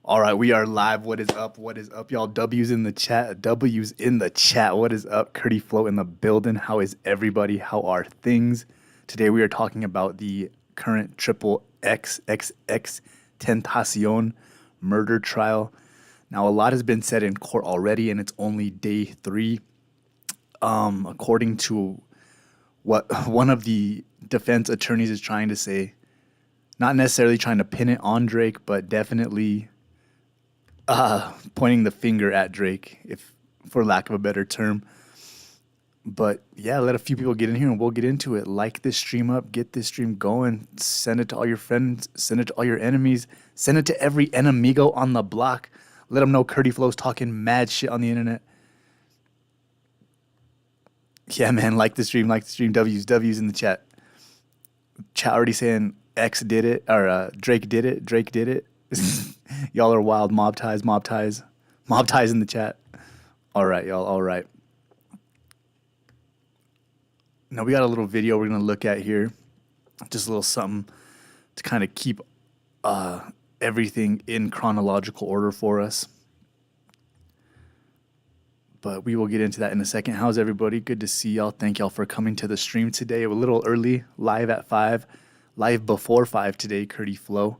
All right, we are live. What is up? What is up, y'all? W's in the chat. W's in the chat. What is up? KurtyFlo in the building. How is everybody? How are things? Today we are talking about the current triple XXXtentacion murder trial. Now, a lot has been said in court already, and it's only day 3. According to what one of the defense attorneys is trying to say, not necessarily trying to pin it on Drake, but definitely pointing the finger at Drake, if for lack of a better term. But yeah, let a few people get in here and we'll get into it. Like this stream up, get this stream going, send it to all your friends, send it to all your enemies, send it to every enemigo on the block. Let them know KurtyFlo's talking mad shit on the internet. Yeah, man, like the stream, W's in the chat. Chat already saying X did it, or Drake did it. Y'all are wild. Mob ties in the chat. All right, y'all. All right. Now we got a little video we're gonna look at here, just a little something to kind of keep everything in chronological order for us. But we will get into that in a second. How's everybody? Good to see y'all. Thank y'all for coming to the stream today. We're a little early, live at 5, live before 5 today. KurtyFlo.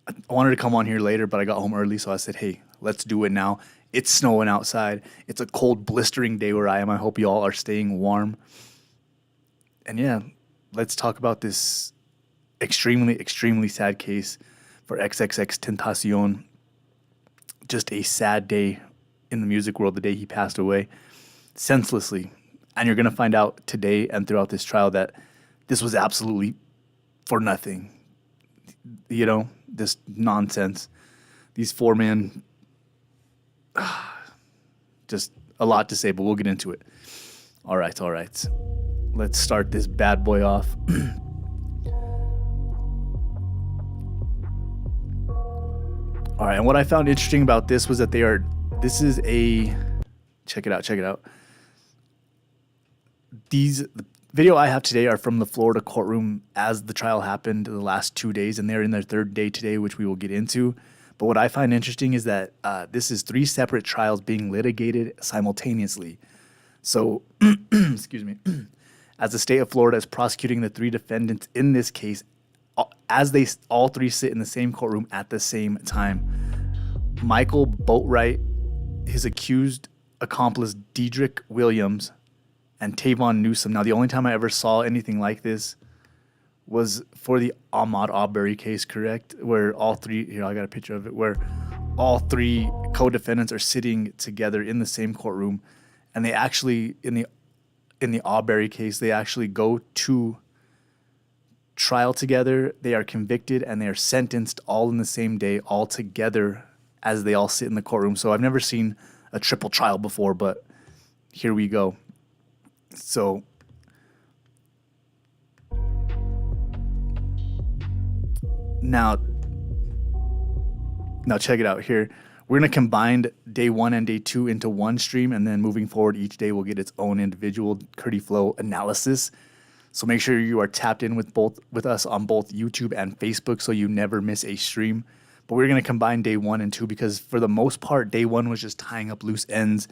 I wanted to come on here later, but I got home early, so I said, hey, let's do it now. It's snowing outside. It's a cold, blistering day where I am. I hope you all are staying warm. And yeah, let's talk about this extremely, extremely sad case for XXXtentacion. Just a sad day in the music world, the day he passed away senselessly. And you're going to find out today and throughout this trial that this was absolutely for nothing. You know, this nonsense. These 4 men, just a lot to say, but we'll get into it. All right. Let's start this bad boy off. All right, and what I found interesting about this was that this is a, check it out. The video I have today are from the Florida courtroom as the trial happened the last 2 days, and they're in their 3rd day today, which we will get into. But what I find interesting is that this is 3 separate trials being litigated simultaneously. So, excuse me, as the state of Florida is prosecuting the 3 defendants in this case, as they all 3 sit in the same courtroom at the same time. Michael Boatwright, his accused accomplice Dedrick Williams, and Trayvon Newsome. Now, the only time I ever saw anything like this was for the Ahmaud Arbery case, correct? Where all 3, here, I got a picture of it, where all 3 co-defendants are sitting together in the same courtroom. And they actually, in the Arbery case, they actually go to trial together. They are convicted and they are sentenced all in the same day, all together as they all sit in the courtroom. So I've never seen a triple trial before, but here we go. So now check it out here. We're going to combine day 1 and day 2 into one stream, and then moving forward, each day will get its own individual KurtyFlo analysis. So make sure you are tapped in with us on both YouTube and Facebook so you never miss a stream. But we're going to combine day 1 and 2 because for the most part, day 1 was just tying up loose ends,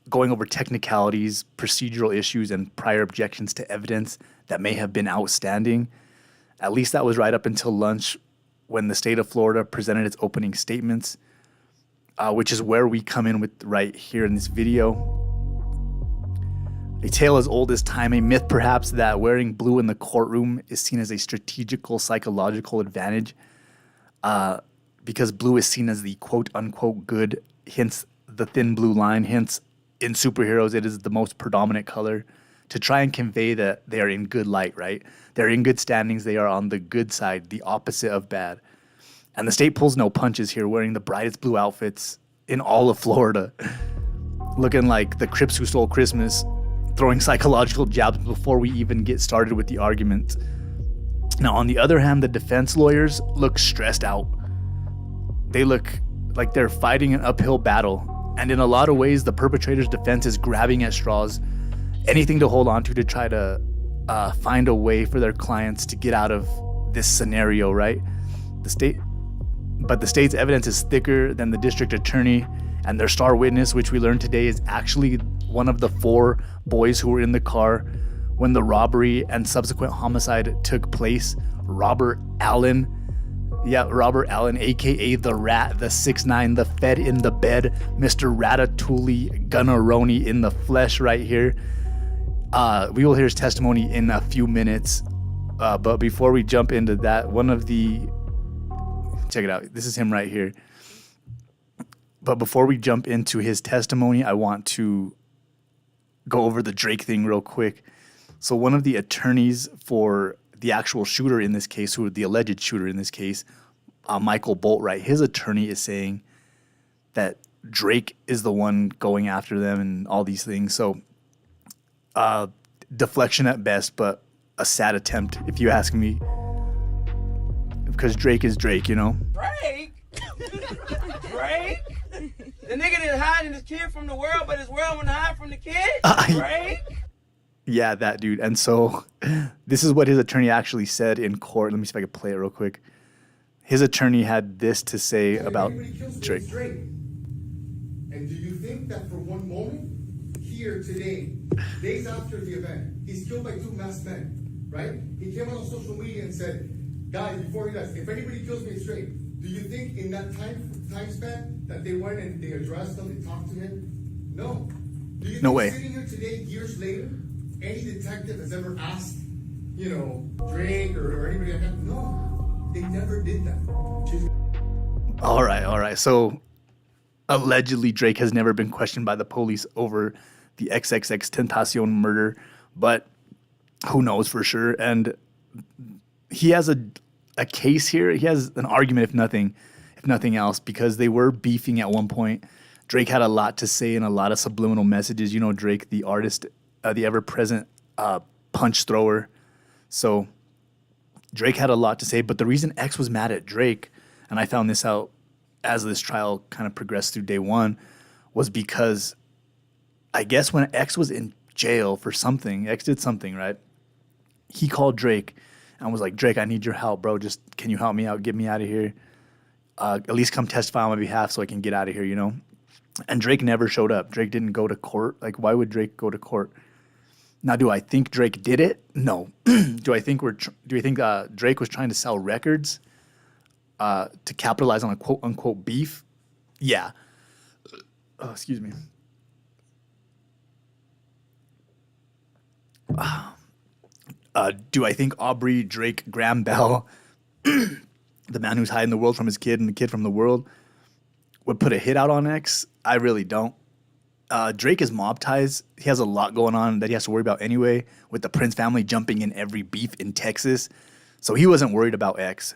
going over technicalities, procedural issues, and prior objections to evidence that may have been outstanding. At least that was right up until lunch when the state of Florida presented its opening statements, which is where we come in with right here in this video. A tale as old as time, a myth perhaps that wearing blue in the courtroom is seen as a strategical psychological advantage because blue is seen as the quote-unquote good, hence the thin blue line, hence in superheroes it is the most predominant color to try and convey that they are in good light, right? They're in good standings, they are on the good side, the opposite of bad. And the state pulls no punches here, wearing the brightest blue outfits in all of Florida, looking like the Crips who stole Christmas, throwing psychological jabs before we even get started with the argument. Now, on the other hand, the defense lawyers look stressed out. They look like they're fighting an uphill battle. And in a lot of ways, the perpetrator's defense is grabbing at straws, anything to hold on to try to find a way for their clients to get out of this scenario, right? But the state's evidence is thicker than the district attorney, and their star witness, which we learned today, is actually one of the 4 boys who were in the car when the robbery and subsequent homicide took place. Robert Allen, aka the Rat, the 6'9", the Fed in the bed, Mr. Ratatouille Gunneroni in the flesh right here. We will hear his testimony in a few minutes, but before we jump into that, check it out. This is him right here. But before we jump into his testimony, I want to go over the Drake thing real quick. So one of the attorneys for the actual shooter in this case, the alleged shooter in this case, Michael Boatwright, his attorney is saying that Drake is the one going after them and all these things. So deflection at best, but a sad attempt, if you ask me. Because Drake is Drake, you know? Drake? Drake? The nigga that's hiding his kid from the world, but his world wouldn't hide from the kid? Drake? Yeah, that dude. And so this is what his attorney actually said in court. Let me see if I can play it real quick. His attorney had this to say about Drake. And do you think that for one moment, here today, days after the event, he's killed by 2 masked men, right? He came out on social media and said, guys, before he does, if anybody kills me, it's Drake. Do you think in that time span that they went and they addressed him, they talked to him? No. Do you No think way. Sitting here today, years later, any detective has ever asked, Drake or anybody like that? No, they never did that. All right. So allegedly Drake has never been questioned by the police over the XXXtentacion murder, but who knows for sure. And he has a case here. He has an argument, if nothing else, because they were beefing at one point. Drake had a lot to say and a lot of subliminal messages. You know, Drake, the artist, the ever-present punch thrower. So Drake had a lot to say, but the reason X was mad at Drake, and I found this out as this trial kind of progressed through day one, was because I guess when X was in jail for something, X did something, right? He called Drake and was like, Drake, I need your help, bro. Just, can you help me out? Get me out of here. At least come testify on my behalf so I can get out of here, you know? And Drake never showed up. Drake didn't go to court. Like, why would Drake go to court? Now, do I think Drake did it? No. Do you think Drake was trying to sell records to capitalize on a quote unquote beef? Yeah. Oh, excuse me. Do I think Aubrey Drake Graham Bell, the man who's hiding the world from his kid and the kid from the world, would put a hit out on X? I really don't. Drake is mob ties. He has a lot going on that he has to worry about anyway, with the Prince family jumping in every beef in Texas. So he wasn't worried about X.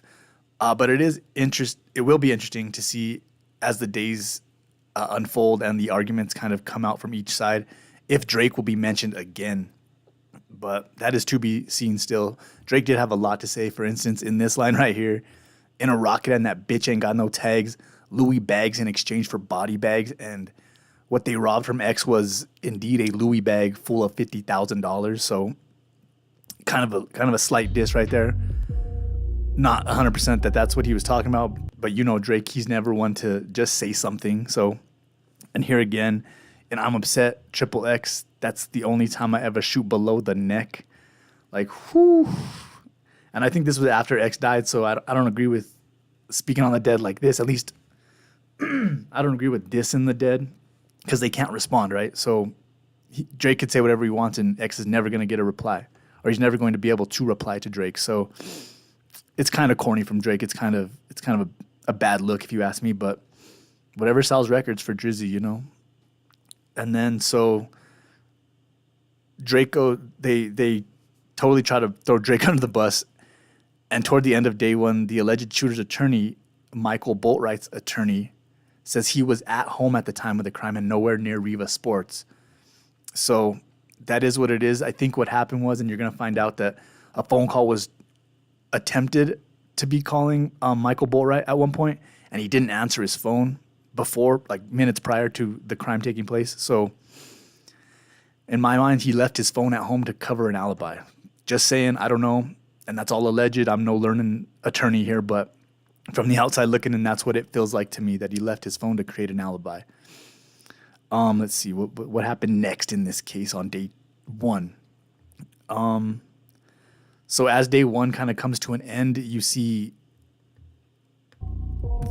But it will be interesting to see as the days unfold and the arguments kind of come out from each side, if Drake will be mentioned again. But that is to be seen still. Drake did have a lot to say. For instance, in this line right here, in a rocket and that bitch ain't got no tags, Louis bags in exchange for body bags, and what they robbed from X was indeed a Louis bag full of $50,000. So kind of a slight diss right there. Not 100% that's what he was talking about, but you know Drake, he's never one to just say something. So, and here again, and I'm upset, XXX, that's the only time I ever shoot below the neck. Like, whew. And I think this was after X died, so I don't agree with speaking on the dead like this. At least I don't agree with dissing the dead because they can't respond, right? So Drake could say whatever he wants, and X is never going to get a reply, or he's never going to be able to reply to Drake. So it's kind of corny from Drake. It's kind of a bad look if you ask me, but whatever sells records for Drizzy, you know. And then so Drake they totally try to throw Drake under the bus, and toward the end of day one, the alleged shooter's attorney, Michael Boatwright's attorney, says he was at home at the time of the crime and nowhere near RIVA Sports. So that is what it is. I think what happened was, and you're going to find out, that a phone call was attempted to be calling Michael Boatwright at one point, and he didn't answer his phone before, like minutes prior to the crime taking place. So in my mind, he left his phone at home to cover an alibi. Just saying, I don't know, and that's all alleged. I'm no learning attorney here, but from the outside looking in, that's what it feels like to me, that he left his phone to create an alibi. Let's see what happened next in this case on day one. So as day one kind of comes to an end, you see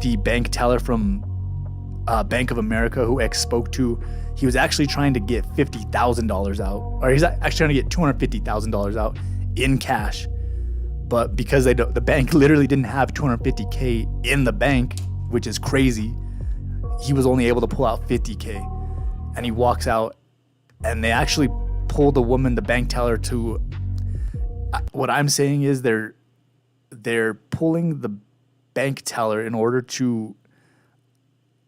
the bank teller from Bank of America, who X spoke to. He was actually trying to get $50,000 out, or he's actually trying to get $250,000 out in cash. But because the bank literally didn't have $250K in the bank, which is crazy, he was only able to pull out $50K. And he walks out, and they actually pull the woman, the bank teller, to. What I'm saying is they're pulling the bank teller in order to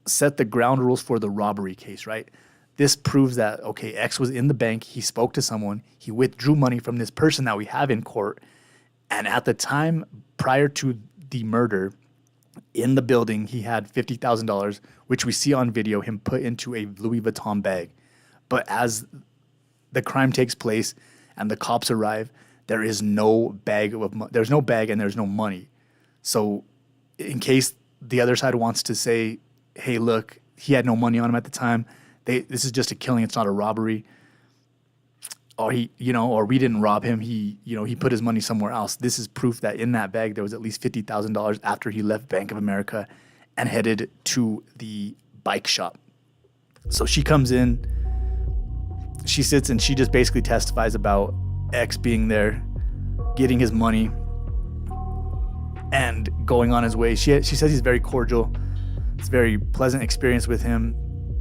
set the ground rules for the robbery case, right? This proves that, okay, X was in the bank, he spoke to someone, he withdrew money from this person that we have in court, and at the time prior to the murder, in the building, he had $50,000, which we see on video him put into a Louis Vuitton bag. But as the crime takes place and the cops arrive, there is no bag there's no bag and there's no money. So in case the other side wants to say, hey, look, he had no money on him at the time, this is just a killing, it's not a robbery, or or we didn't rob him, he put his money somewhere else. This is proof that in that bag there was at least $50,000 after he left Bank of America and headed to the bike shop. So she comes in, she sits, and she just basically testifies about X being there, getting his money, and going on his way. She says he's very cordial. It's a very pleasant experience with him.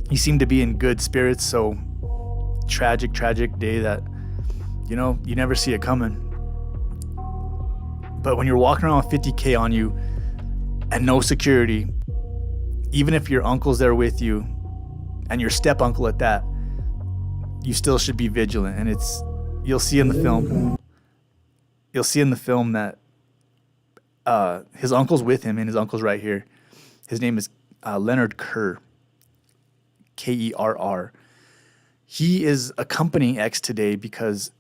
He seemed to be in good spirits, so tragic day that, you never see it coming. But when you're walking around with $50K on you and no security, even if your uncle's there with you, and your step uncle at that, you still should be vigilant. And you'll see in the film that his uncle's with him, and his uncle's right here. His name is Leonard Kerr, Kerr. He is accompanying X today because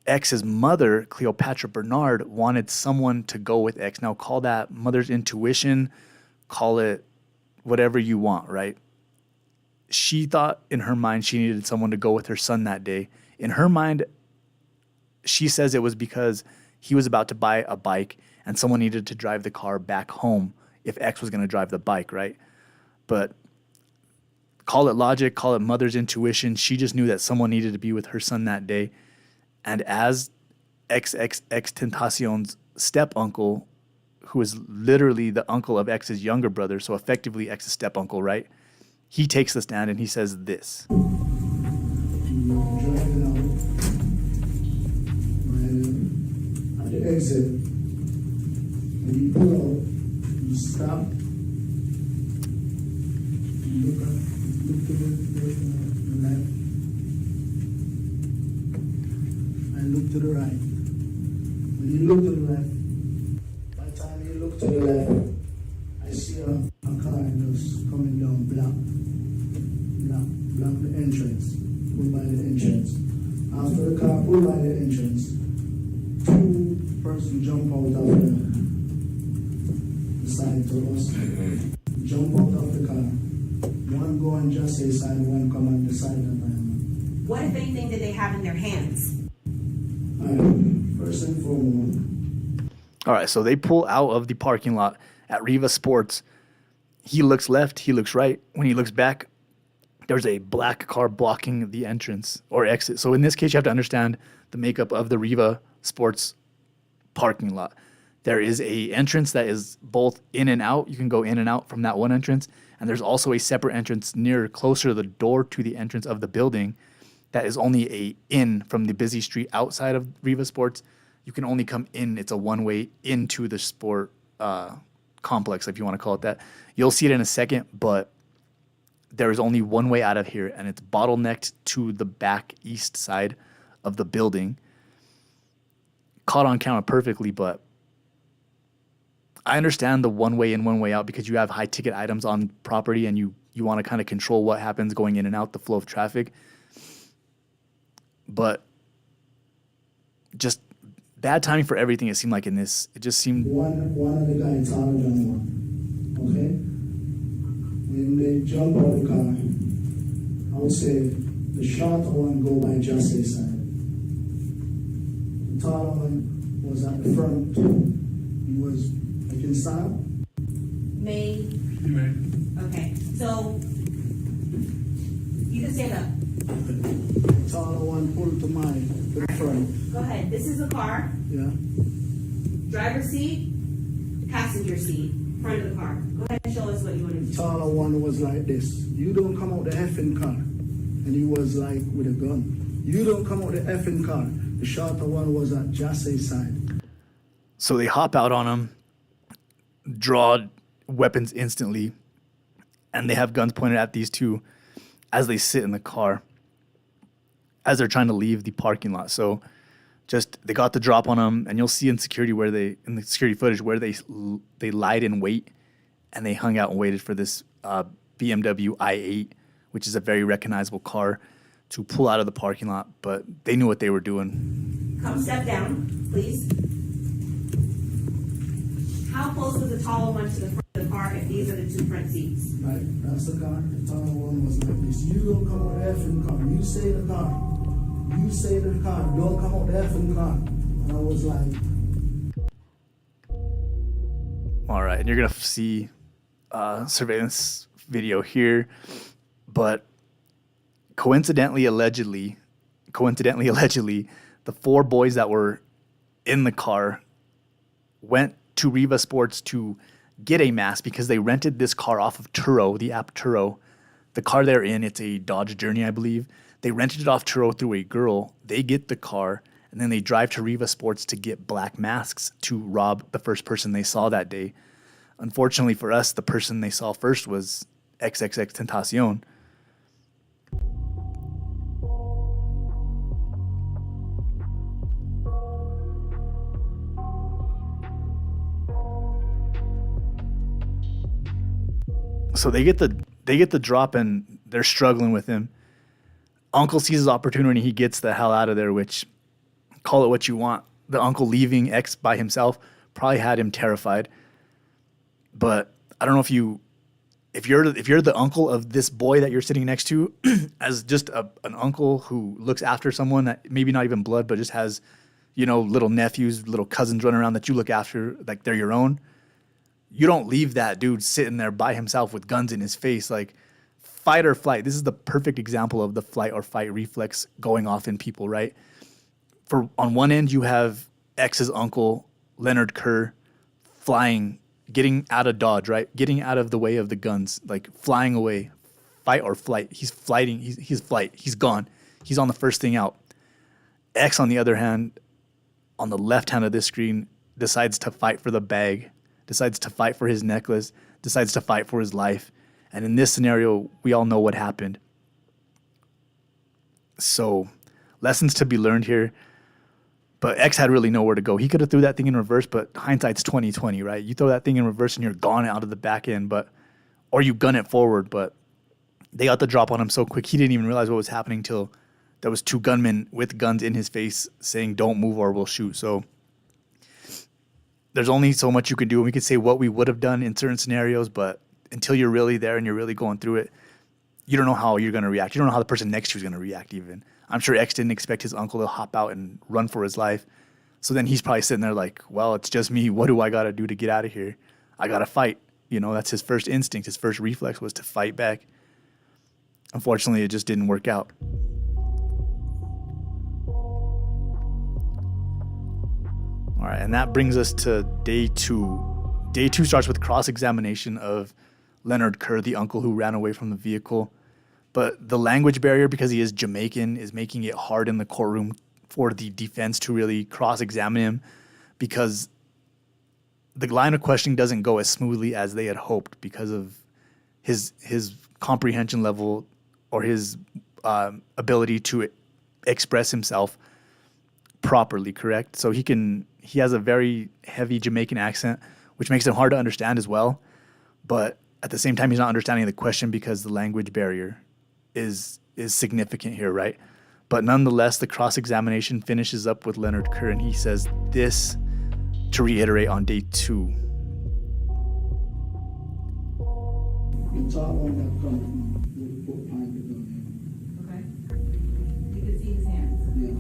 X's mother, Cleopatra Bernard, wanted someone to go with X. Now, call that mother's intuition, call it whatever you want, right? She thought in her mind she needed someone to go with her son that day. In her mind, she says it was because he was about to buy a bike and someone needed to drive the car back home if X was going to drive the bike, right? But call it logic, call it mother's intuition. She just knew that someone needed to be with her son that day. And as XXXtentacion's step-uncle, who is literally the uncle of X's younger brother, so effectively X's step-uncle, right? He takes the stand and he says this. Driving out at the exit, when you pull out, you stop, you look to the left, and look to the right. When you look to the left, by the time you look to the left, I see a car just coming down block the entrance, pulled by the entrance. After the car pulled by the entrance, two persons jump out of the side to us, jump out of the car. One go on Jahseh side, one come on the side that I am. What, if anything, did they have in their hands? First and foremost. All right, so they pull out of the parking lot at RIVA Sports. He looks left, he looks right. When he looks back, there's a black car blocking the entrance or exit. So in this case, you have to understand the makeup of the RIVA Sports parking lot. There is a entrance that is both in and out. You can go in and out from that one entrance. And there's also a separate entrance closer to the door to the entrance of the building that is only a in from the busy street outside of RIVA Sports. You can only come in. It's a one-way into the sport complex, if you want to call it that. You'll see it in a second, but there is only one way out of here, and it's bottlenecked to the back east side of the building. Caught on camera perfectly, but I understand the one way in, one way out because you have high-ticket items on property and you want to kind of control what happens going in and out, the flow of traffic. But just bad timing for everything. It seemed like in this, it just seemed. One of the guys taller than one. Okay? When they jump out of the car, I would say the shorter one go by Jahseh's side. The taller one was at the front. He was like in style. May. Okay. So you can stand up. The taller one pulled to the front. Go ahead. This is the car. Yeah. Driver's seat, passenger seat, front of the car. Go ahead and show us what you want to The do. taller one was like this. You don't come out the effing car. And he was like with a gun. You don't come out the effing car. The shorter one was at Jahseh's side. So they hop out on him, draw weapons instantly, and they have guns pointed at these two as they sit in the car, as they're trying to leave the parking lot. So just they got the drop on them, and you'll see in the security footage where they lied in wait, and they hung out and waited for this BMW i8, which is a very recognizable car, to pull out of the parking lot. But they knew what they were doing. Come step down, please. How close was the taller one to the front of the car if these are the two front seats? Right, that's the car. The taller one was like this. You don't come out the effing car. You stay in the car. You stay in the car. Don't come out the effing car. And I was like, All right, and you're gonna see surveillance video here, but coincidentally, allegedly, the four boys that were in the car went to RIVA Sports to get a mask because they rented this car off of Turo, the app Turo. The car they're in, it's a Dodge Journey, I believe. They rented it off Turo through a girl. They get the car, and then they drive to RIVA Sports to get black masks to rob the first person they saw that day. Unfortunately for us, the person they saw first was XXXtentacion. So they get the drop, and they're struggling with him. Uncle sees his opportunity. He gets the hell out of there, which, call it what you want. The uncle leaving X by himself probably had him terrified. But I don't know if you're the uncle of this boy that you're sitting next to, as just an uncle who looks after someone that maybe not even blood, but just has, little nephews, little cousins running around that you look after like they're your own. You don't leave that dude sitting there by himself with guns in his face. Like, fight or flight. This is the perfect example of the flight or fight reflex going off in people, right? On one end, you have X's uncle, Leonard Kerr, flying, getting out of Dodge, right? Getting out of the way of the guns, like flying away, fight or flight. He's flighting. He's flight. He's gone. He's on the first thing out. X, on the other hand, on the left hand of this screen, decides to fight for the bag, decides to fight for his necklace, decides to fight for his life. And in this scenario, we all know what happened. So, lessons to be learned here. But X had really nowhere to go. He could have threw that thing in reverse, but hindsight's 20/20, right? You throw that thing in reverse and you're gone out of the back end, or you gun it forward. But they got the drop on him so quick, he didn't even realize what was happening till there was two gunmen with guns in his face saying, "Don't move or we'll shoot." So there's only so much you can do. And we could say what we would have done in certain scenarios, but until you're really there and you're really going through it, you don't know how you're going to react. You don't know how the person next to you is going to react even. I'm sure X didn't expect his uncle to hop out and run for his life. So then he's probably sitting there like, well, it's just me. What do I got to do to get out of here? I got to fight. That's his first instinct. His first reflex was to fight back. Unfortunately, it just didn't work out. All right, and that brings us to day 2. Day 2 starts with cross-examination of Leonard Kerr, the uncle who ran away from the vehicle. But the language barrier, because he is Jamaican, is making it hard in the courtroom for the defense to really cross-examine him, because the line of questioning doesn't go as smoothly as they had hoped because of his comprehension level or his ability to express himself properly, correct? So he has a very heavy Jamaican accent, which makes it hard to understand as well. But at the same time, he's not understanding the question because the language barrier is significant here, right? But nonetheless, the cross-examination finishes up with Leonard Kerr, and he says this to reiterate on day 2. The top one that come with put pipe in Okay. You can see his hands. there.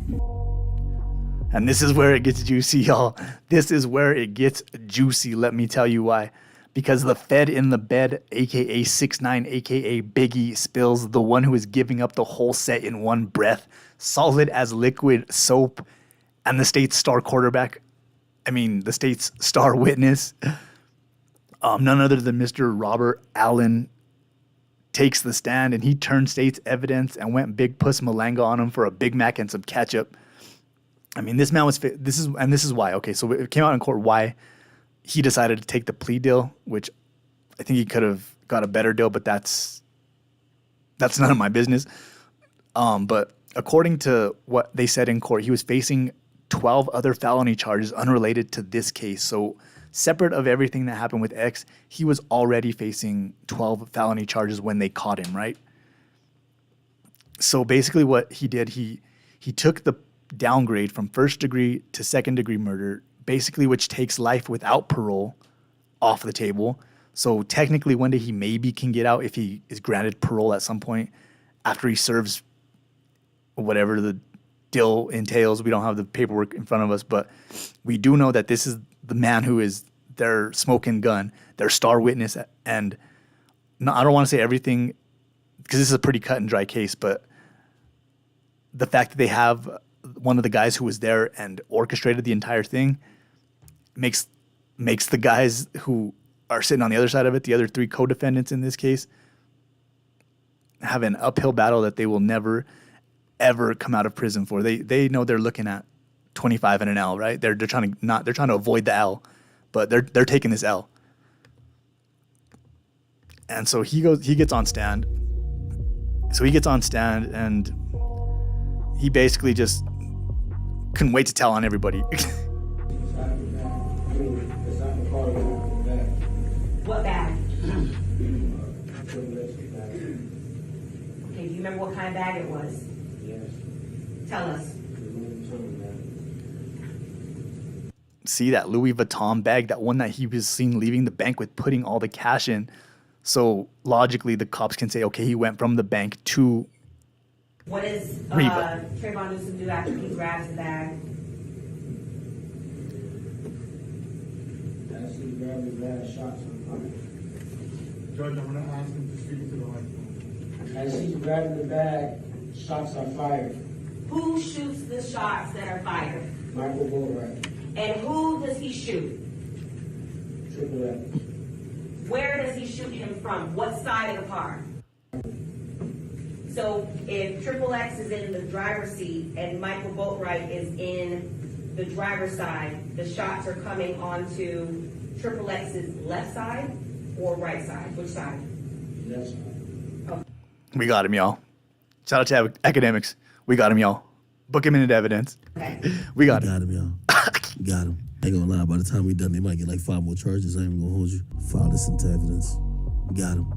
Yeah. Okay. And this is where it gets juicy, y'all. This is where it gets juicy. Let me tell you why. Because the Fed in the bed, a.k.a. 6ix9ine, a.k.a. Biggie, spills the one who is giving up the whole set in one breath, solid as liquid soap, and the state's star quarterback, the state's star witness, none other than Mr. Robert Allen, takes the stand, and he turned state's evidence and went big puss malanga on him for a Big Mac and some ketchup. This man was, this is why. Okay, so it came out in court why he decided to take the plea deal, which I think he could have got a better deal, but that's none of my business. But according to what they said in court, he was facing 12 other felony charges unrelated to this case. So separate of everything that happened with X, he was already facing 12 felony charges when they caught him, right? So basically what he did, he took the downgrade from first degree to second degree murder, basically, which takes life without parole off the table. So technically one day he maybe can get out if he is granted parole at some point after he serves whatever the deal entails. We don't have the paperwork in front of us, but we do know that this is the man who is their smoking gun, their star witness. And no, I don't want to say everything because this is a pretty cut and dry case, but the fact that they have one of the guys who was there and orchestrated the entire thing makes the guys who are sitting on the other side of it, the other 3 co-defendants in this case, have an uphill battle that they will never, ever come out of prison for. They know they're looking at 25 and an L, right? They're trying to avoid the L, but they're taking this L. And so he gets on stand. So he gets on stand and he basically just couldn't wait to tell on everybody. What bag? Okay, do you remember what kind of bag it was? Yes. Tell us. See that Louis Vuitton bag, that one that he was seen leaving the bank with, putting all the cash in. So logically, the cops can say, okay, he went from the bank to What does RIVA. Trayvon Newsome do after he grabs the bag? As he grabbed his bag, shots on fire. Judge, I'm gonna ask him to speak to the microphone. As he's grabbing the bag, shots are fired. Who shoots the shots that are fired? Michael Boatwright, And who does he shoot? Triple X. Where does he shoot him from? What side of the car? So if Triple X is in the driver's seat and Michael Boatwright is in the driver's side, the shots are coming onto Triple X's left side or right side? Which side? Left side. We got him, y'all. Shout out to academics. We got him, y'all. Book him into evidence. Okay. We got him. Got him, y'all. Got him. Ain't gonna lie, by the time we done, they might get like 5 more charges. I ain't even gonna hold you. File this into evidence. Got him.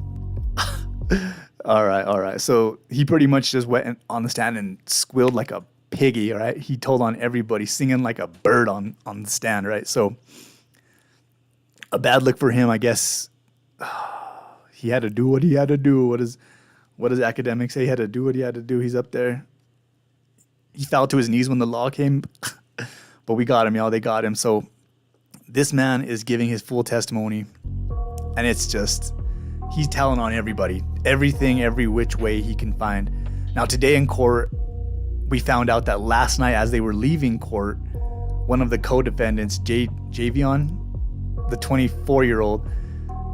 All right. So he pretty much just went on the stand and squealed like a piggy, all right? He told on everybody, singing like a bird on the stand, right? So a bad look for him, I guess. He had to do what he had to do. What does academics say? He had to do what he had to do. He's up there. He fell to his knees when the law came. But we got him, y'all. They got him. So this man is giving his full testimony. And it's just, he's telling on everybody. Everything, every which way he can find. Now, today in court, we found out that last night as they were leaving court, one of the co-defendants, Javion, the 24-year-old,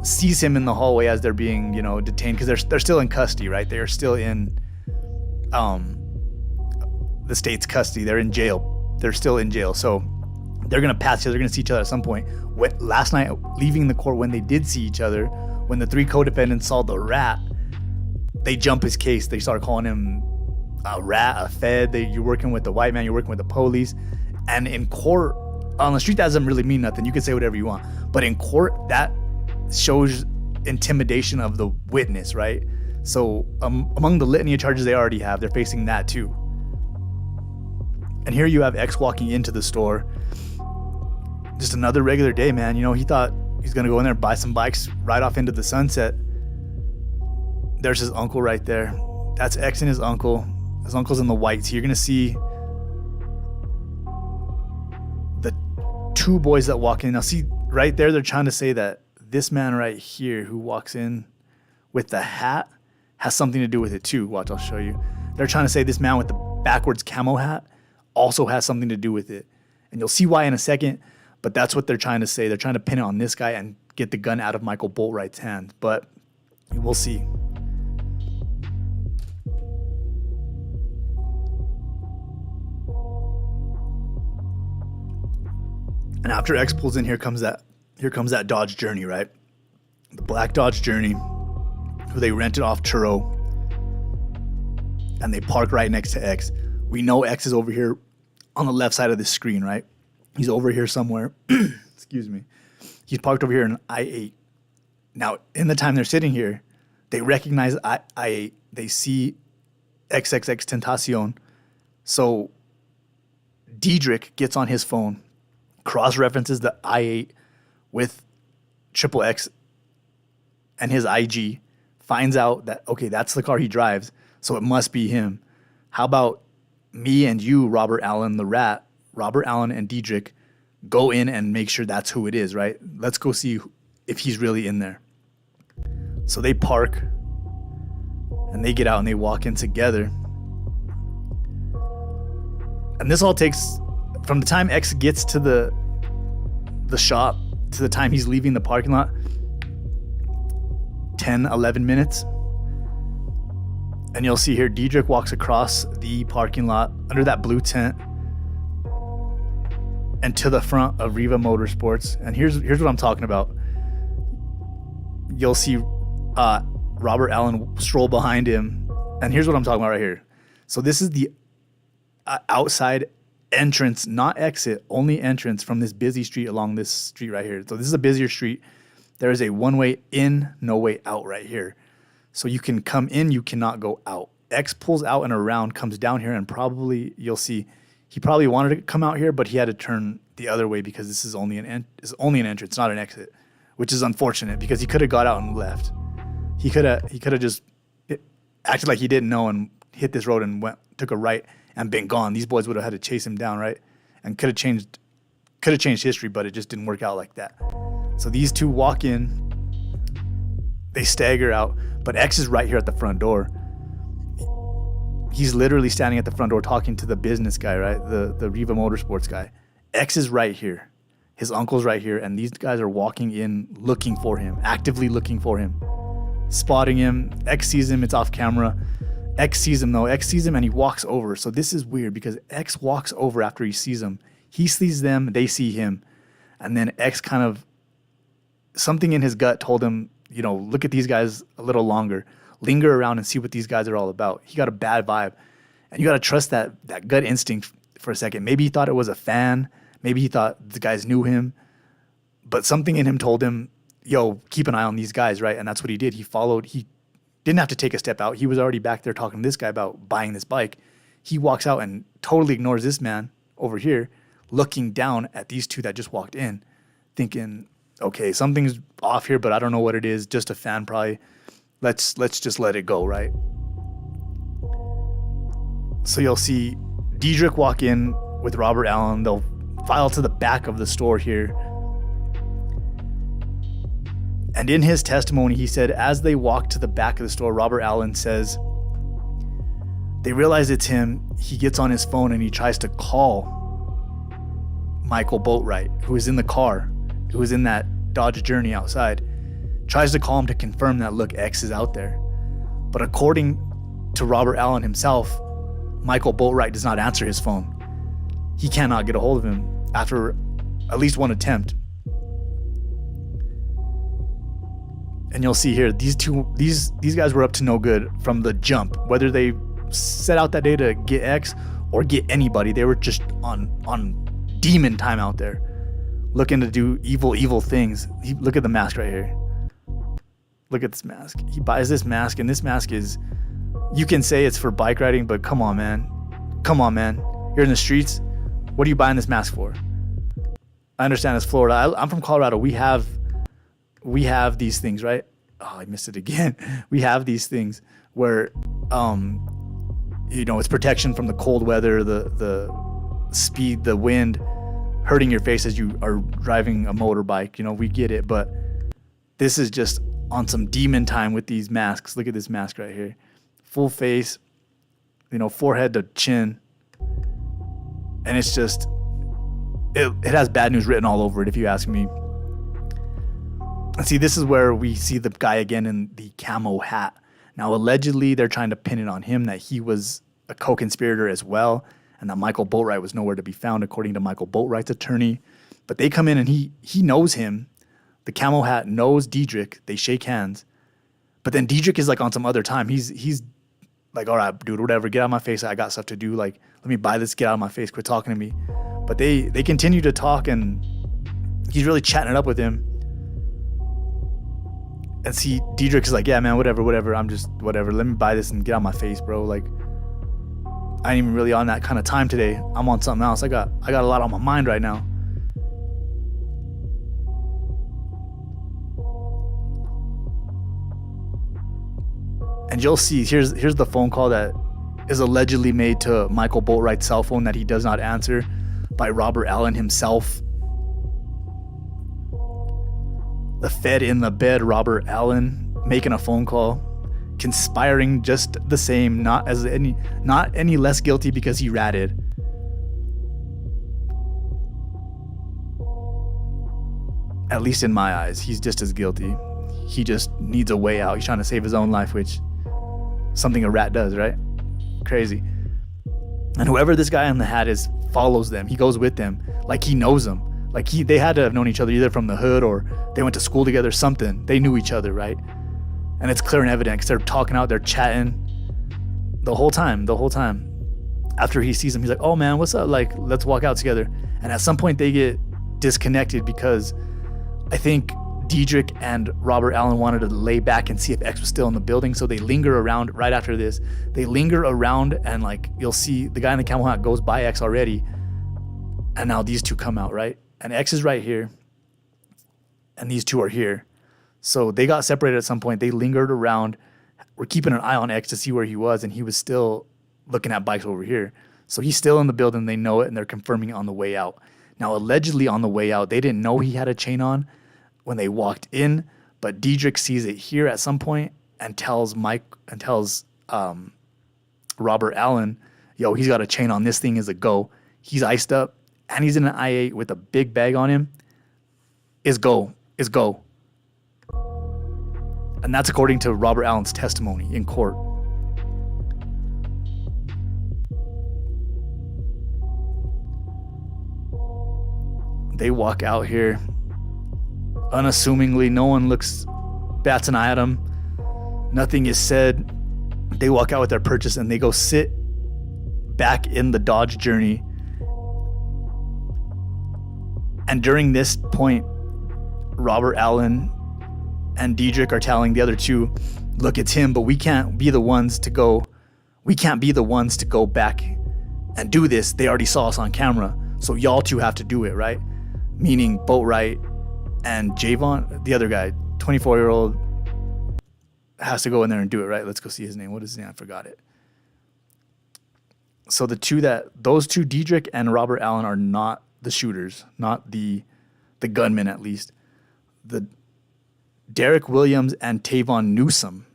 sees him in the hallway as they're being, detained because they're still in custody, right? They are still in the state's custody. They're in jail. They're still in jail. So they're going to pass each other. They're going to see each other at some point. Last night, leaving the court, when they did see each other, when the 3 co-defendants saw the rat, they jump his case. They start calling him a rat, a fed. You're working with the white man. You're working with the police. And in court, on the street, that doesn't really mean nothing. You can say whatever you want. But in court, that shows intimidation of the witness, right? So among the litany of charges they already have, they're facing that too. And here you have X walking into the store. Just another regular day, man. You know, he thought he's gonna go in there, buy some bikes, ride off into the sunset. There's his uncle right there. That's X and his uncle. His uncle's in the whites. You're gonna see the two boys that walk in. Now see, right there, they're trying to say that this man right here who walks in with the hat has something to do with it too. Watch, I'll show you. They're trying to say this man with the backwards camo hat also has something to do with it. And you'll see why in a second, but that's what they're trying to say. They're trying to pin it on this guy and get the gun out of Michael Boatwright's hand. But we'll see. And after X pulls in, here comes that Dodge Journey, right? The black Dodge Journey, who they rented off Turo, and they park right next to X. We know X is over here on the left side of the screen, right? He's over here somewhere. Excuse me. He's parked over here in I-8. Now, in the time they're sitting here, they recognize I-8. They see XXXtentacion. So Dedrick gets on his phone, cross-references the I-8 with XXX and his IG, finds out that, okay, that's the car he drives, so it must be him. How about me and you, Robert Allen, the rat, Robert Allen and Dedrick, go in and make sure that's who it is, right? Let's go see if he's really in there. So they park, and they get out and they walk in together. And this all takes, from the time X gets to the shop to the time he's leaving the parking lot, 10, 11 minutes. And you'll see here, Dedrick walks across the parking lot under that blue tent and to the front of RIVA Motorsports. And here's what I'm talking about. You'll see Robert Allen stroll behind him. And here's what I'm talking about right here. So this is the outside entrance, not exit, only entrance from this busy street along this street right here. So this is a busier street. There is a one-way in, no way out right here. So you can come in, you cannot go out. X pulls out and around, comes down here, and probably, you'll see, he probably wanted to come out here, but he had to turn the other way because this is only an entrance, not an exit, which is unfortunate because he could have got out and left. He could have just acted like he didn't know and hit this road and took a right and been gone. These boys would have had to chase him down, right? And could have changed history, but it just didn't work out like that. So these two walk in, they stagger out, but X is right here at the front door. He's literally standing at the front door talking to the business guy, right? The RIVA Motorsports guy. X is right here. His uncle's right here, and these guys are walking in looking for him, actively looking for him, spotting him. X sees him, it's off camera. X sees him though. X sees him and he walks over. So this is weird because X walks over after he sees him. He sees them, they see him. And then X kind of, something in his gut told him, you know, look at these guys a little longer. Linger around and see what these guys are all about. He got a bad vibe. And you got to trust that gut instinct for a second. Maybe he thought it was a fan. Maybe he thought the guys knew him. But something in him told him, yo, keep an eye on these guys, right? And that's what he did. He followed. He didn't have to take a step out. He was already back there talking to this guy about buying this bike. He walks out and totally ignores this man over here, looking down at these two that just walked in, thinking, okay, something's off here, but I don't know what it is. Just a fan probably. Let's just let it go, right? So you'll see Dedrick walk in with Robert Allen. They'll file to the back of the store here. And in his testimony, he said, as they walk to the back of the store, Robert Allen says, they realize it's him. He gets on his phone and he tries to call Michael Boatwright, who is in the car, who was in that Dodge Journey outside. Tries to call him to confirm that, look, X is out there. But according to Robert Allen himself, Michael Boatwright does not answer his phone. He cannot get a hold of him after at least one attempt. And you'll see here, these guys were up to no good from the jump. Whether they set out that day to get X or get anybody, they were just on demon time out there, looking to do evil things. Look at the mask right here. Look at this mask. He buys this mask, and this mask is, you can say it's for bike riding, but come on, man. Come on, man. You're in the streets. What are you buying this mask for? I understand it's Florida. I'm from Colorado. We have these things, right? Oh, I missed it again. We have these things where, it's protection from the cold weather, the speed, the wind, hurting your face as you are driving a motorbike. We get it, but this is just on some demon time with these masks. Look at this mask right here. Full face, forehead to chin. And it's just, it has bad news written all over it, if you ask me. And see, this is where we see the guy again in the camo hat. Now, allegedly, they're trying to pin it on him that he was a co-conspirator as well, and that Michael Boatwright was nowhere to be found, according to Michael Boatwright's attorney. But they come in and he knows him. The camo hat knows Dedrick. They shake hands. But then Dedrick is like on some other time. He's like, all right, dude, whatever, get out of my face. I got stuff to do. Like, let me buy this, get out of my face, quit talking to me. But they continue to talk, and he's really chatting it up with him. And see, Dedrick is like, yeah, man, whatever. I'm just, whatever. Let me buy this and get out of my face, bro. Like, I ain't even really on that kind of time today. I'm on something else. I got a lot on my mind right now. And you'll see, here's the phone call that is allegedly made to Michael Boatwright's cell phone that he does not answer, by Robert Allen himself. The Fed in the bed, Robert Allen, making a phone call, conspiring just the same, not any less guilty because he ratted. At least in my eyes, he's just as guilty. He just needs a way out. He's trying to save his own life, which something a rat does, right? Crazy. And whoever this guy in the hat is follows them. He goes with them like he knows them. Like they had to have known each other either from the hood or they went to school together, something. They knew each other, right? And it's clear and evident because they're talking out, they're chatting the whole time. After he sees him, he's like, oh man, what's up? Like, let's walk out together. And at some point they get disconnected because I think Dedrick and Robert Allen wanted to lay back and see if X was still in the building. So they linger around right after this. They linger around and like, you'll see the guy in the camel hat goes by X already. And now these two come out, right? And X is right here. And these two are here. So they got separated at some point. They lingered around. We're keeping an eye on X to see where he was. And he was still looking at bikes over here. So he's still in the building. They know it. And they're confirming it on the way out. Now, allegedly on the way out, they didn't know he had a chain on when they walked in. But Dedrick sees it here at some point and tells Robert Allen, yo, he's got a chain on. This thing is a go. He's iced up. And he's in an I-8 with a big bag on him. Is go. And that's according to Robert Allen's testimony in court. They walk out here unassumingly. No one bats an eye at them. Nothing is said. They walk out with their purchase and they go sit back in the Dodge Journey. And during this point, Robert Allen and Dedrick are telling the other two, look, it's him, but we can't be the ones to go back and do this. They already saw us on camera. So y'all two have to do it, right? Meaning Boatwright and Javon, the other guy, 24-year-old, has to go in there and do it, right? Let's go see his name. What is his name? I forgot it. So those two, Dedrick and Robert Allen, are not the shooters, not the gunmen at least. The Dedrick Williams and Trayvon Newsome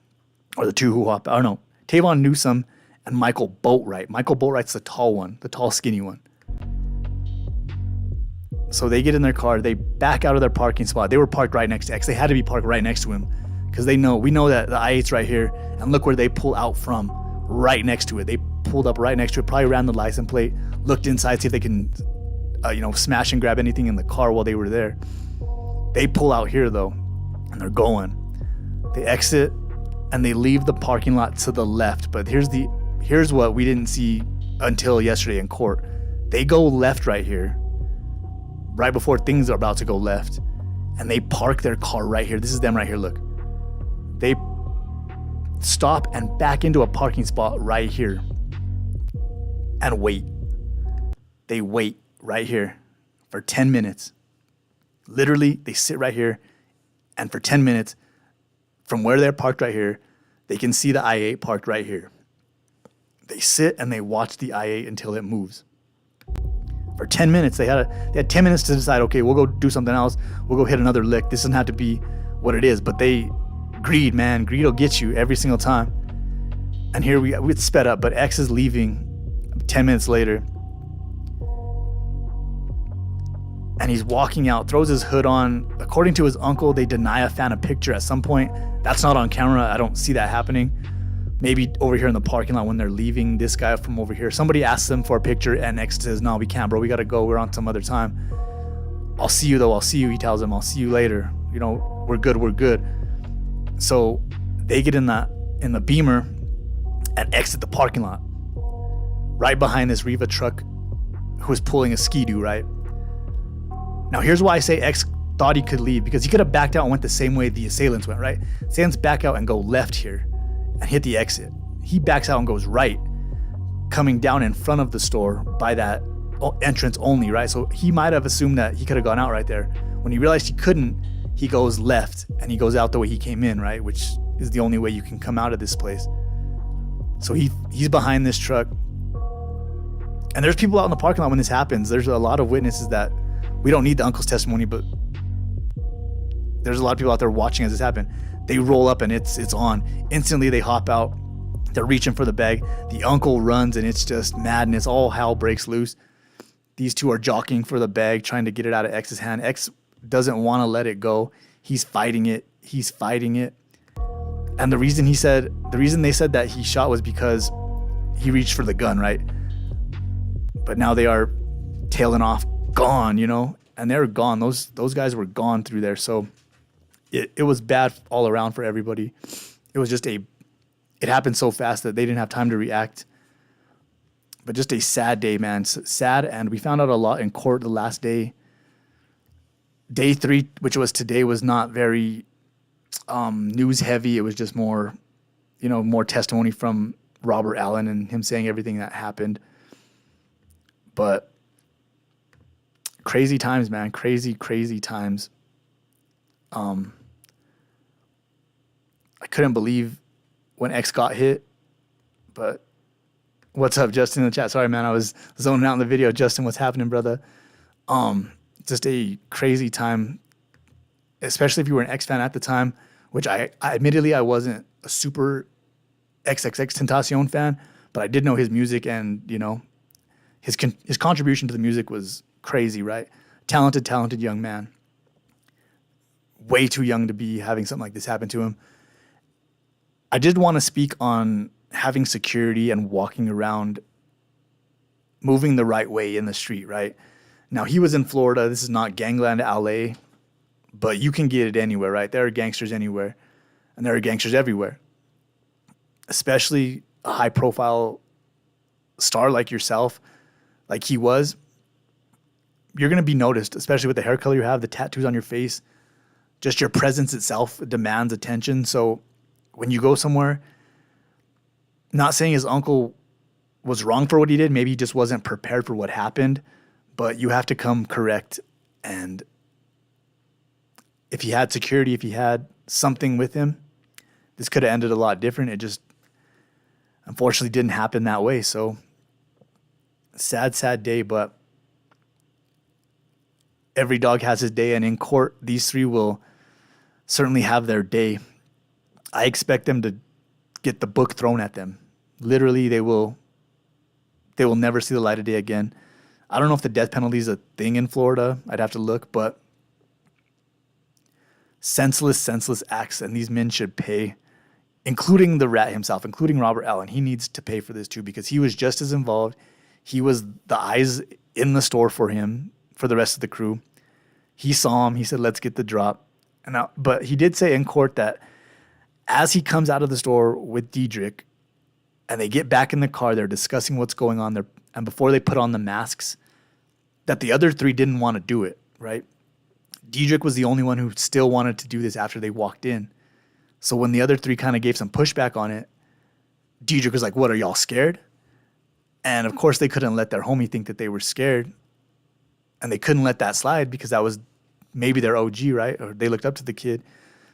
are the two who hop out. Oh no, Trayvon Newsome and Michael Boatwright. Michael Boatwright's the tall one, the tall skinny one. So they get in their car, they back out of their parking spot. They were parked right next to X. They had to be parked right next to him because we know that the I-8's right here, and look where they pull out from, right next to it. They pulled up right next to it, probably ran the license plate, looked inside, see if they can smash and grab anything in the car while they were there. They pull out here though, and they're going. They exit and they leave the parking lot to the left. But here's what we didn't see until yesterday in court. They go left right here, right before things are about to go left, and they park their car right here. This is them right here, look. They stop and back into a parking spot right here and wait. They wait right here for 10 minutes. Literally, they sit right here, and for 10 minutes, from where they're parked right here, they can see the I-8 parked right here. They sit and they watch the I-8 until it moves. For 10 minutes, they had 10 minutes to decide, okay, we'll go do something else. We'll go hit another lick. This doesn't have to be what it is. But greed, man. Greed will get you every single time. And here we sped up, but X is leaving 10 minutes later. And he's walking out, throws his hood on. According to his uncle, they deny a fan a picture at some point. That's not on camera. I don't see that happening. Maybe over here in the parking lot when they're leaving this guy from over here. Somebody asks them for a picture and X says, no, we can't, bro. We got to go. We're on some other time. I'll see you, though. I'll see you. He tells him, I'll see you later. You know, we're good. We're good. So they get in the Beamer and exit the parking lot. Right behind this RIVA truck who was pulling a Ski-Doo, right? Now, here's why I say X thought he could leave, because he could have backed out and went the same way the assailants went, right? Assailants back out and go left here and hit the exit. He backs out and goes right, coming down in front of the store by that entrance only, right? So he might have assumed that he could have gone out right there. When he realized he couldn't, he goes left and he goes out the way he came in, right? Which is the only way you can come out of this place. So he's behind this truck. And there's people out in the parking lot when this happens. There's a lot of witnesses that we don't need the uncle's testimony, but there's a lot of people out there watching as this happened. They roll up and it's on. Instantly they hop out. They're reaching for the bag. The uncle runs and it's just madness. All hell breaks loose. These two are jockeying for the bag, trying to get it out of X's hand. X doesn't want to let it go. He's fighting it. And the reason they said that he shot was because he reached for the gun, right? But now they are tailing off, gone, you know, and they're gone. Those guys were gone through there. So it was bad all around for everybody. It was just it happened so fast that they didn't have time to react. But just a sad day, man. Sad, and we found out a lot in court the last day. Day 3, which was today, was not very news heavy. It was just more testimony from Robert Allen and him saying everything that happened. But crazy times, man. Crazy times. I couldn't believe when X got hit. But what's up, Justin, in the chat? Sorry, man. I was zoning out in the video. Justin, what's happening, brother? Just a crazy time, especially if you were an X fan at the time, which I admittedly I wasn't a super XXXtentacion fan, but I did know his music, and you know, his contribution to the music was crazy, right? Talented young man. Way too young to be having something like this happen to him. I did want to speak on having security and walking around, moving the right way in the street, right? Now, he was in Florida. This is not gangland LA, but you can get it anywhere, right? There are gangsters anywhere, and there are gangsters everywhere. Especially a high-profile star like yourself, like he was. You're going to be noticed, especially with the hair color you have, the tattoos on your face. Just your presence itself demands attention. So when you go somewhere, not saying his uncle was wrong for what he did. Maybe he just wasn't prepared for what happened. But you have to come correct. And if he had security, if he had something with him, this could have ended a lot different. It just unfortunately didn't happen that way. So sad day, but every dog has his day. And in court, these three will certainly have their day. I expect them to get the book thrown at them. Literally, they will never see the light of day again. I don't know if the death penalty is a thing in Florida. I'd have to look, but senseless acts, and these men should pay, including the rat himself, including Robert Allen. He needs to pay for this too, because he was just as involved. He was the eyes in the store for him, for the rest of the crew. He saw him. He said, let's get the drop. But he did say in court that as he comes out of the store with Dedrick and they get back in the car, they're discussing what's going on there. And before they put on the masks, that the other three didn't want to do it, right? Dedrick was the only one who still wanted to do this after they walked in. So when the other three kind of gave some pushback on it, Dedrick was like, what, are y'all scared? And of course they couldn't let their homie think that they were scared. And they couldn't let that slide because that was maybe their OG, right? Or they looked up to the kid.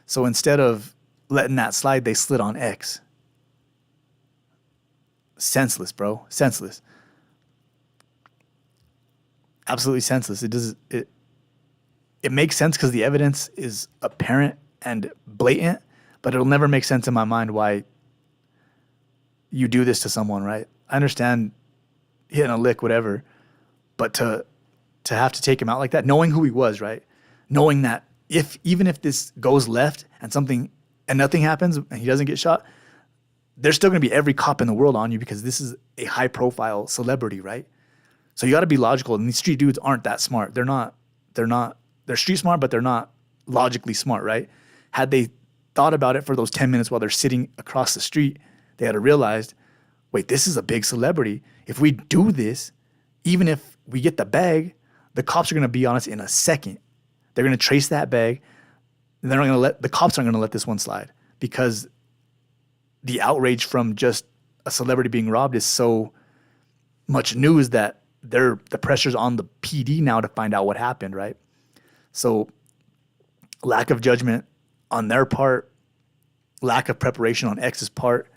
So instead of letting that slide, they slid on X. Senseless, bro. Senseless. Absolutely senseless. It makes sense because the evidence is apparent and blatant, but it'll never make sense in my mind why you do this to someone, right? I understand hitting a lick, whatever, but to have to take him out like that, knowing who he was, right? Knowing that even if this goes left and nothing happens and he doesn't get shot, there's still going to be every cop in the world on you because this is a high profile celebrity, right? So you got to be logical. And these street dudes aren't that smart. They're street smart, but they're not logically smart, right? Had they thought about it for those 10 minutes while they're sitting across the street, they had realized, wait, this is a big celebrity. If we do this, even if we get the bag, the cops are going to be on us in a second. They're going to trace that bag. And the cops aren't going to let this one slide because the outrage from just a celebrity being robbed is so much news that the pressure's on the PD now to find out what happened, right? So lack of judgment on their part, lack of preparation on X's part,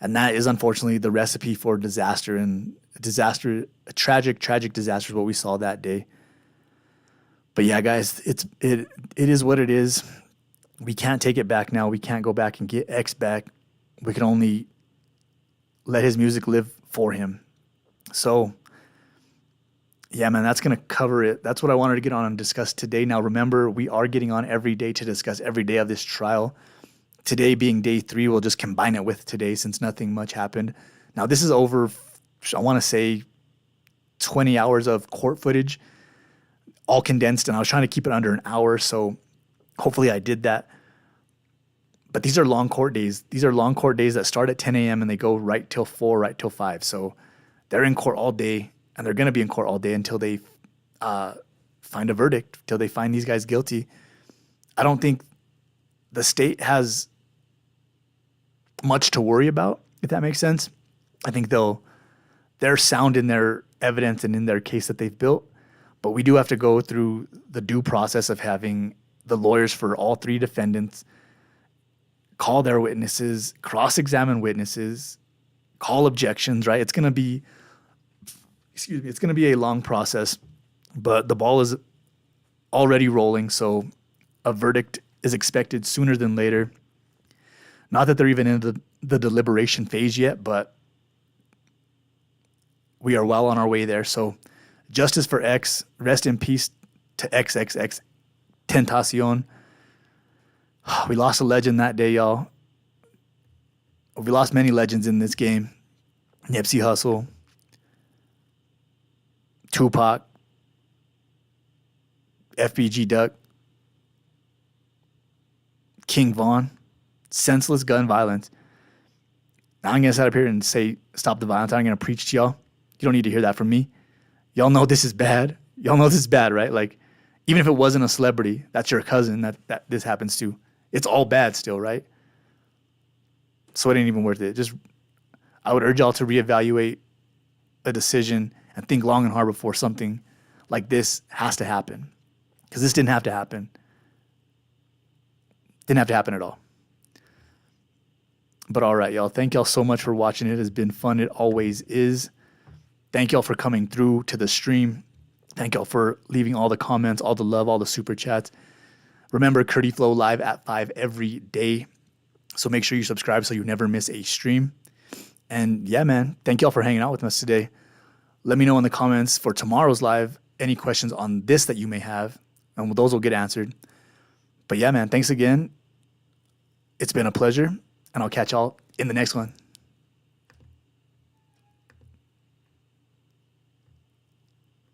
and that is unfortunately the recipe for disaster. And a tragic disaster is what we saw that day. But yeah, guys, it is what it is. We can't take it back now. We can't go back and get X back. We can only let his music live for him. So yeah, man, that's going to cover it. That's what I wanted to get on and discuss today. Now, remember, we are getting on every day to discuss every day of this trial. Today being day 3, we'll just combine it with today since nothing much happened. Now, this is over, I want to say, 20 hours of court footage, all condensed, and I was trying to keep it under an hour, so hopefully I did that. But these are long court days. These are long court days that start at 10 a.m. and they go right till 4, right till 5. So they're in court all day, and they're going to be in court all day until they find a verdict, until they find these guys guilty. I don't think the state has much to worry about, if that makes sense. I think they're sound in their evidence and in their case that they've built, but we do have to go through the due process of having the lawyers for all 3 defendants call their witnesses, cross-examine witnesses, call objections, right? It's going to be a long process, but the ball is already rolling, so a verdict is expected sooner than later. Not that they're even in the deliberation phase yet, but we are well on our way there. So justice for X, rest in peace to XXXtentacion. We lost a legend that day, y'all. We lost many legends in this game. Nipsey Hussle, Tupac, FBG Duck, King Von. Senseless gun violence. Now I'm going to sit up here and say, stop the violence. I'm going to preach to y'all. You don't need to hear that from me. Y'all know this is bad. Y'all know this is bad, right? Like, even if it wasn't a celebrity, that's your cousin that this happens to. It's all bad still, right? So it ain't even worth it. I would urge y'all to reevaluate a decision and think long and hard before something like this has to happen. Because this didn't have to happen. Didn't have to happen at all. But all right, y'all. Thank y'all so much for watching. It has been fun. It always is. Thank y'all for coming through to the stream. Thank y'all for leaving all the comments, all the love, all the super chats. Remember, KurtyFlo live at 5 every day. So make sure you subscribe so you never miss a stream. And yeah, man, thank y'all for hanging out with us today. Let me know in the comments for tomorrow's live any questions on this that you may have, and those will get answered. But yeah, man, thanks again. It's been a pleasure, and I'll catch y'all in the next one.